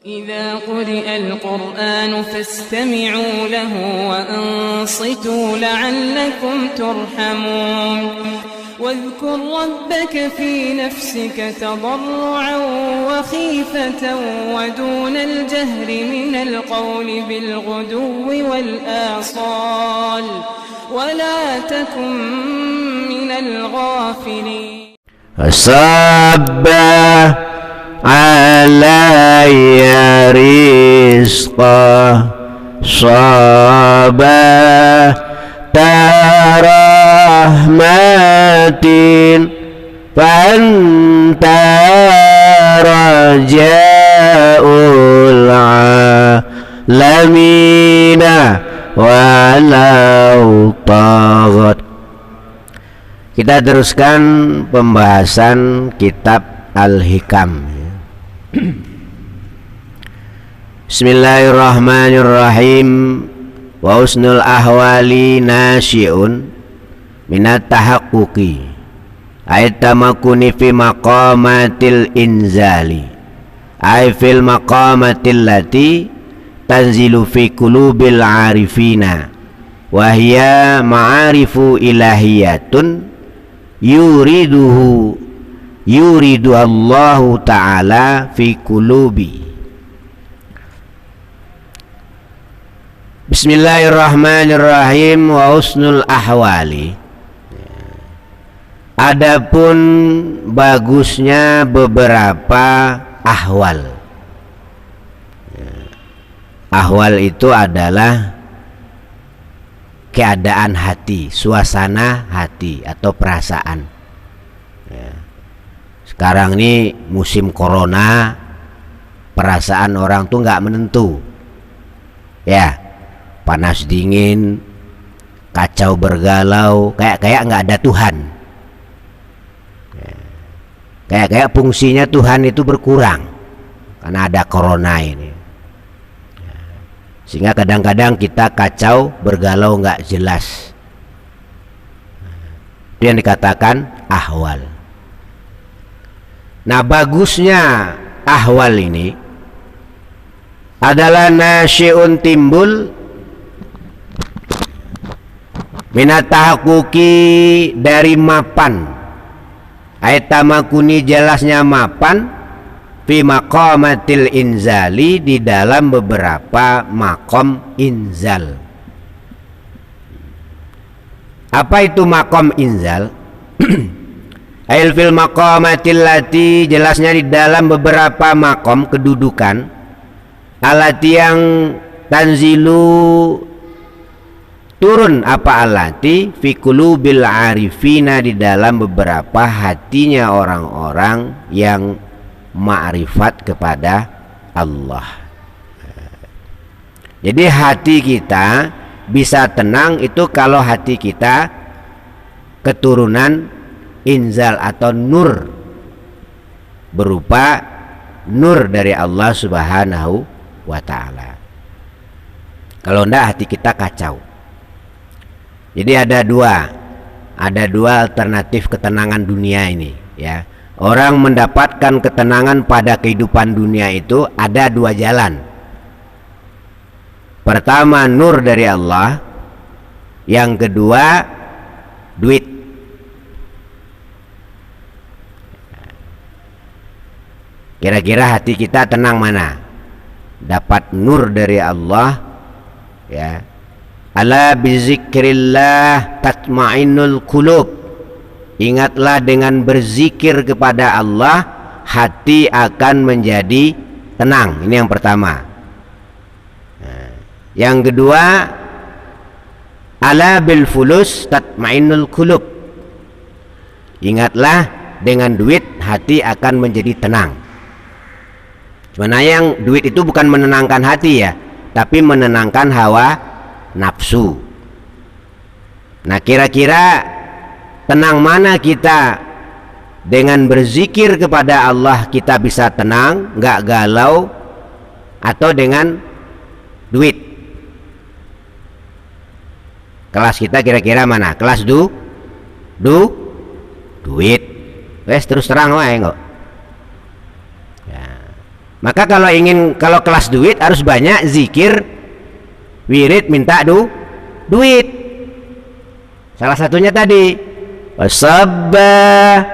إذا قرئ القرآن فاستمعوا له وأنصتوا لعلكم ترحمون واذكر ربك في نفسك تضرعا وخيفة ودون الجهر من القول بالغدو والآصال ولا تكن من الغافلين. Sabbah alayya rizqa sabah tarahmatin fanta raja'ul alamina walau taghat. Kita teruskan pembahasan kitab Al-Hikam. Bismillahirrahmanirrahim. Wa husnul ahwali nasyi'un minat tahaqquqi ay tamakuni fi maqamatil inzali ay fil maqamatil lati tanzilu fi qulubil arifina wa hiya ma'arifu ilahiyatun yuridu Allahu ta'ala fi qulubi. Bismillahirrahmanirrahim. Wa husnul ahwali, adapun bagusnya beberapa ahwal. Ahwal itu adalah keadaan hati, suasana hati atau perasaan. Sekarang ini musim corona, perasaan orang tuh nggak menentu, ya, panas dingin, kacau bergalau, kayak nggak ada Tuhan, kayak fungsinya Tuhan itu berkurang karena ada corona ini, sehingga kadang-kadang kita kacau bergalau nggak jelas. Itu yang dikatakan ahwal. Nah, bagusnya ahwal ini adalah nasyi'un timbul minat tahaqquqi dari mapan, ayat tamakuni jelasnya mapan fi maqamatil inzali di dalam beberapa makom inzal. Apa itu makom inzal? Ail fil maqamatil lati, jelasnya di dalam beberapa makom kedudukan, alati yang tanzilu turun apa alati fi qulubil arifina di dalam beberapa hatinya orang-orang yang ma'rifat kepada Allah. Jadi hati kita bisa tenang itu kalau hati kita keturunan inzal atau nur, berupa nur dari Allah Subhanahu wa ta'ala. Kalau enggak hati kita kacau. Jadi ada dua alternatif ketenangan dunia ini, ya. Orang mendapatkan ketenangan pada kehidupan dunia itu ada dua jalan. Pertama nur dari Allah, yang kedua duit. Kira-kira hati kita tenang mana? Dapat nur dari Allah, ya. Ala bizikrillah tatma'innul qulub. Ingatlah dengan berzikir kepada Allah, hati akan menjadi tenang. Ini yang pertama. Yang kedua, ala bil fulus tatma'innul qulub. Ingatlah dengan duit hati akan menjadi tenang. Sebenarnya yang duit itu bukan menenangkan hati, ya, tapi menenangkan hawa nafsu. Nah, kira-kira tenang mana kita? Dengan berzikir kepada Allah kita bisa tenang, nggak galau, atau dengan duit? Kelas kita kira-kira mana? Kelas duit. Wes terus terang wae kok. Ya. Maka kalau kelas duit harus banyak zikir, wirid, minta duit. Salah satunya tadi wasabbah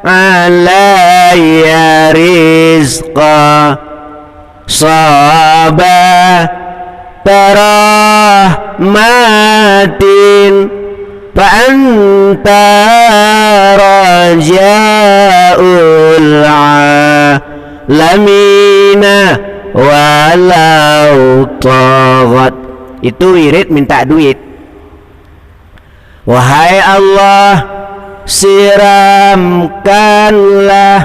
alayya rizqa sabah tarahmatin fa anta raja'ul alamina walau taghat. Itu wirid minta duit. Wahai Allah, siramkanlah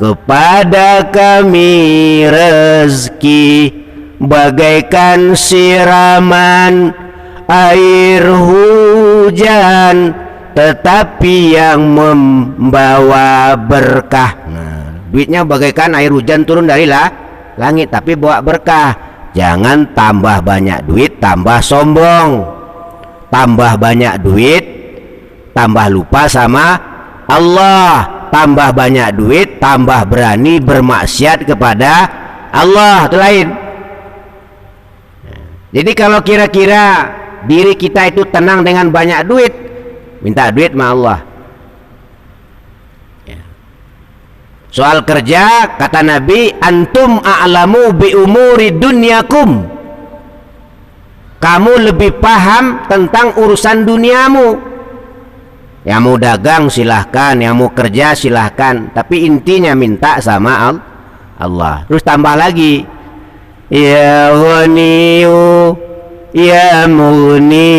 kepada kami rezeki bagaikan siraman air hujan, tetapi yang membawa berkah. Nah, duitnya bagaikan air hujan turun dari langit, tapi bawa berkah. Jangan tambah banyak duit tambah sombong, tambah banyak duit tambah lupa sama Allah, tambah banyak duit tambah berani bermaksiat kepada Allah. Itu lain. Jadi kalau kira-kira diri kita itu tenang dengan banyak duit, minta duit sama Allah. Soal kerja kata Nabi, antum a'lamu bi umuri dunyakum, kamu lebih paham tentang urusan duniamu. Yang mau dagang silahkan, yang mau kerja silahkan, tapi intinya minta sama Allah. Terus tambah lagi, ya ghaniyu ya mughni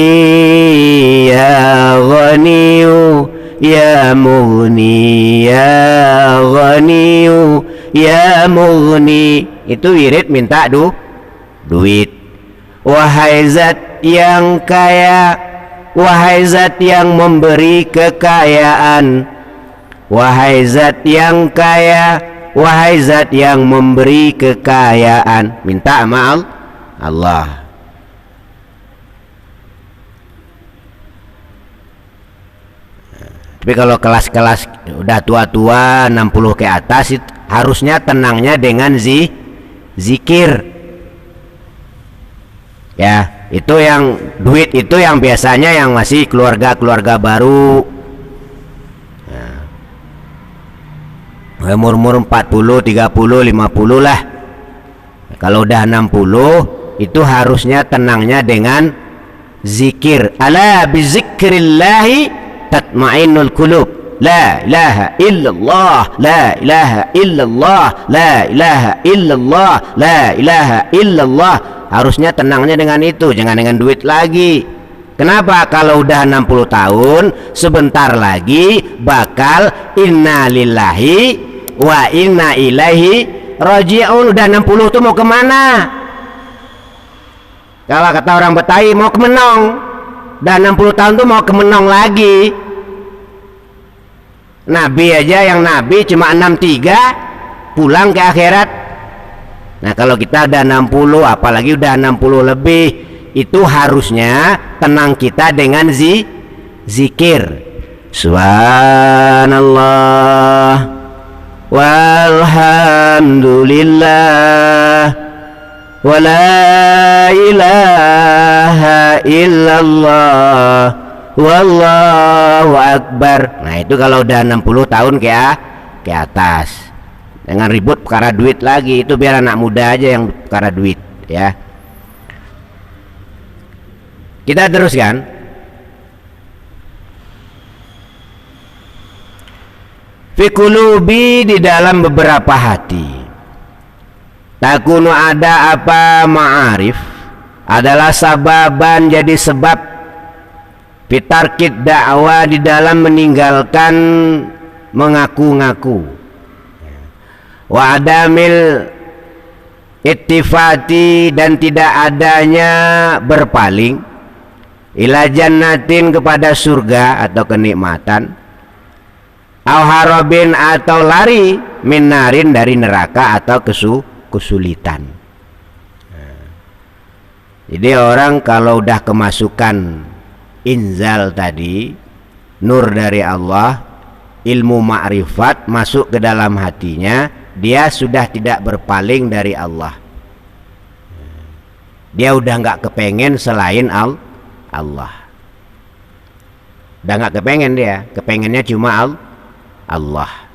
ya ghaniyu ya mughni ya ghaniyu ya mughni. Itu wirid minta duit. Wahai zat yang kaya, wahai zat yang memberi kekayaan, wahai zat yang kaya, wahai zat yang memberi kekayaan. Minta sama Allah. Tapi kalau kelas-kelas udah tua-tua 60 ke atas, harusnya tenangnya dengan zikir. Ya, itu yang duit itu yang biasanya yang masih keluarga baru. Ya. Umur 40, 30, 50 lah. Kalau udah 60 itu harusnya tenangnya dengan zikir. Ala bizikrillahi tatma'innul qulub. La ilaha illallah, la ilaha illallah, la ilaha illallah, la ilaha illallah. Harusnya tenangnya dengan itu, jangan dengan duit lagi. Kenapa? Kalau udah 60 tahun sebentar lagi bakal inna lillahi wa inna ilaihi raji'un. Udah 60 tuh mau kemana? Kalau kata orang Betawi mau ke Menong. Udah 60 tahun tuh mau ke Menong lagi. Nabi aja yang Nabi cuma 63 pulang ke akhirat. Nah kalau kita udah 60 apalagi udah 60 lebih, itu harusnya tenang kita dengan zikir. Subhanallah walhamdulillah wa la ilaha illallah wallahu akbar. Nah itu kalau udah 60 tahun ke atas. Jangan ribut perkara duit lagi, itu biar anak muda aja yang perkara duit ya. Kita teruskan. Fi qulubi, di dalam beberapa hati. Takunu, ada apa ma'arif, adalah sababan, jadi sebab. Fitarkid dakwah, di dalam meninggalkan mengaku-ngaku. Wa adamil ittifati, dan tidak adanya berpaling. Ila jannatin, kepada surga atau kenikmatan. Au harabin, atau lari. Min narin, dari neraka atau kesulitan. Jadi orang kalau udah kemasukan inzal tadi, nur dari Allah, ilmu ma'rifat masuk ke dalam hatinya, dia sudah tidak berpaling dari Allah. Dia udah nggak kepengen selain Allah. Udah nggak kepengen dia, kepengennya cuma Allah.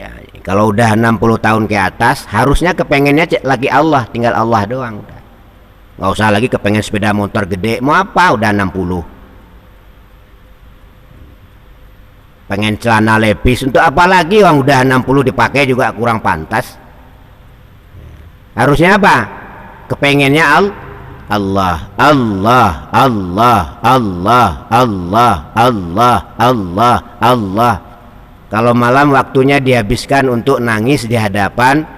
Ya, kalau udah 60 tahun ke atas, harusnya kepengennya lagi Allah, tinggal Allah doang. Nggak usah lagi kepengen sepeda motor gede, mau apa, udah 60. Pengen celana lepis, untuk apa lagi, orang udah 60 dipakai juga kurang pantas. Harusnya apa? Kepengennya Allah, Allah, Allah, Allah, Allah, Allah, Allah, Allah. Kalau malam waktunya dihabiskan untuk nangis di hadapan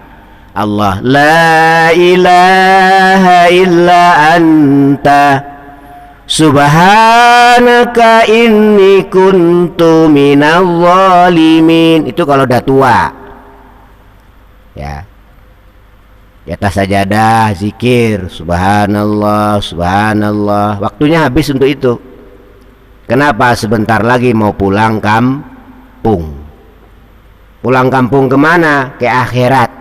Allah. La ilaha illa anta subhanaka inni kuntu minal zalimin. Itu kalau udah tua. Ya. Di atas sajadah zikir subhanallah, subhanallah. Waktunya habis untuk itu. Kenapa? Sebentar lagi mau pulang kampung. Pulang kampung kemana? Ke akhirat.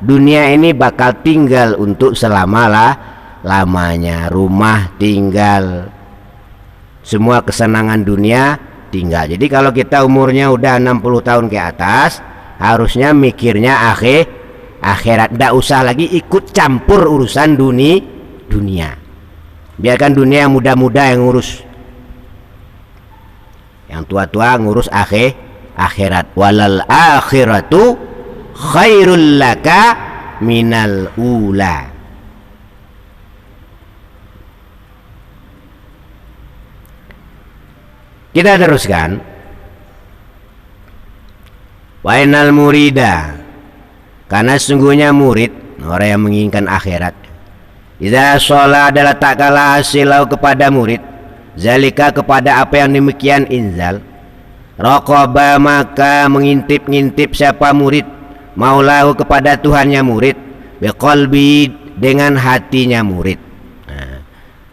Dunia ini bakal tinggal untuk lamanya. Rumah tinggal, semua kesenangan dunia tinggal. Jadi kalau kita umurnya udah 60 tahun ke atas, harusnya mikirnya akhirat. Nggak usah lagi ikut campur urusan dunia. Biarkan dunia yang muda-muda yang ngurus, yang tua-tua ngurus akhirat. Walal akhiratu khairul laka minal ula. Kita teruskan. Wainal murida, karena sungguhnya murid, orang yang menginginkan akhirat, idza sholat adalah tak kalah silau kepada murid, zalika kepada apa yang demikian inzal, raqaba maka mengintip-ngintip siapa murid, maulahu kepada Tuhannya murid, biqalbi dengan hatinya murid. Nah,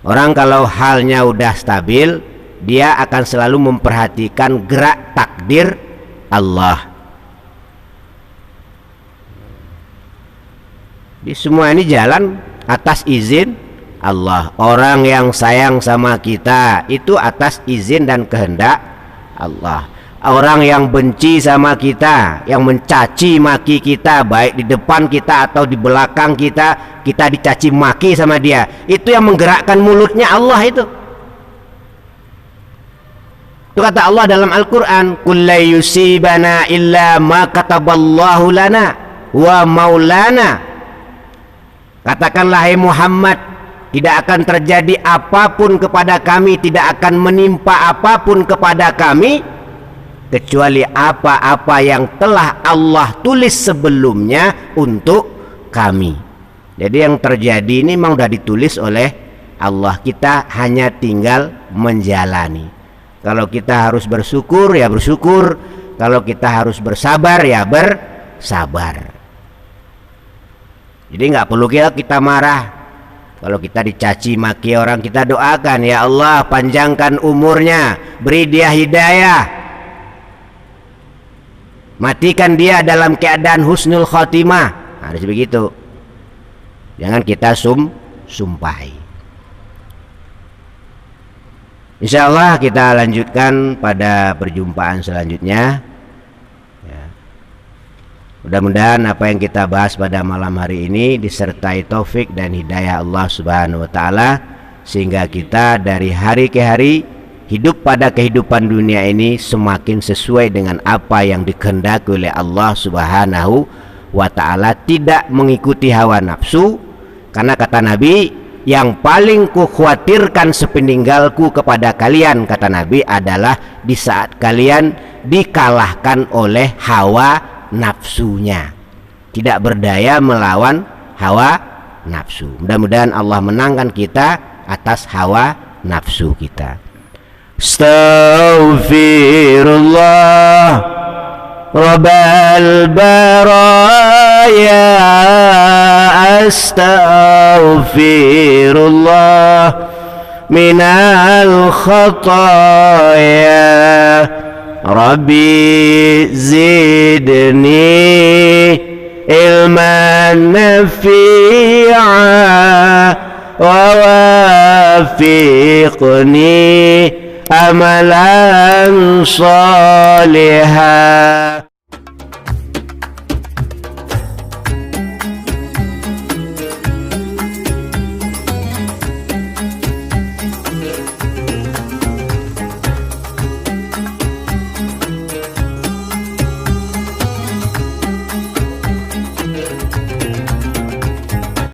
orang kalau halnya udah stabil, dia akan selalu memperhatikan gerak takdir Allah. Di semua ini jalan atas izin Allah. Orang yang sayang sama kita itu atas izin dan kehendak Allah. Orang yang benci sama kita, yang mencaci maki kita, baik di depan kita atau di belakang kita, kita dicaci maki sama dia, itu yang menggerakkan mulutnya Allah itu. Itu kata Allah dalam Al-Quran, qul la yusibana illa ma kataballahu lana wa maulana. Katakanlah hai Muhammad, tidak akan terjadi apapun kepada kami, tidak akan menimpa apapun kepada kami kecuali apa-apa yang telah Allah tulis sebelumnya untuk kami. Jadi yang terjadi ini memang sudah ditulis oleh Allah, kita hanya tinggal menjalani. Kalau kita harus bersyukur ya bersyukur, kalau kita harus bersabar ya bersabar. Jadi nggak perlu kita marah. Kalau kita dicaci maki orang, kita doakan, ya Allah panjangkan umurnya, beri dia hidayah, matikan dia dalam keadaan husnul khotimah. Harus begitu. Jangan kita sumpahi. Insya Allah kita lanjutkan pada perjumpaan selanjutnya. Mudah-mudahan apa yang kita bahas pada malam hari ini disertai taufik dan hidayah Allah Subhanahu wa Ta'ala, sehingga kita dari hari ke hari hidup pada kehidupan dunia ini semakin sesuai dengan apa yang dikehendaki oleh Allah Subhanahu wa Ta'ala, tidak mengikuti hawa nafsu. Karena kata Nabi, yang paling kukhawatirkan sepeninggalku kepada kalian, kata Nabi, adalah di saat kalian dikalahkan oleh hawa nafsunya, tidak berdaya melawan hawa nafsu. Mudah-mudahan Allah menangkan kita atas hawa nafsu kita. Astaghfirullah Rabbal baraya, astaghfirullah minal khataya, Rabbi zidni ilman nafi'a wa wafiqni amalan salihah.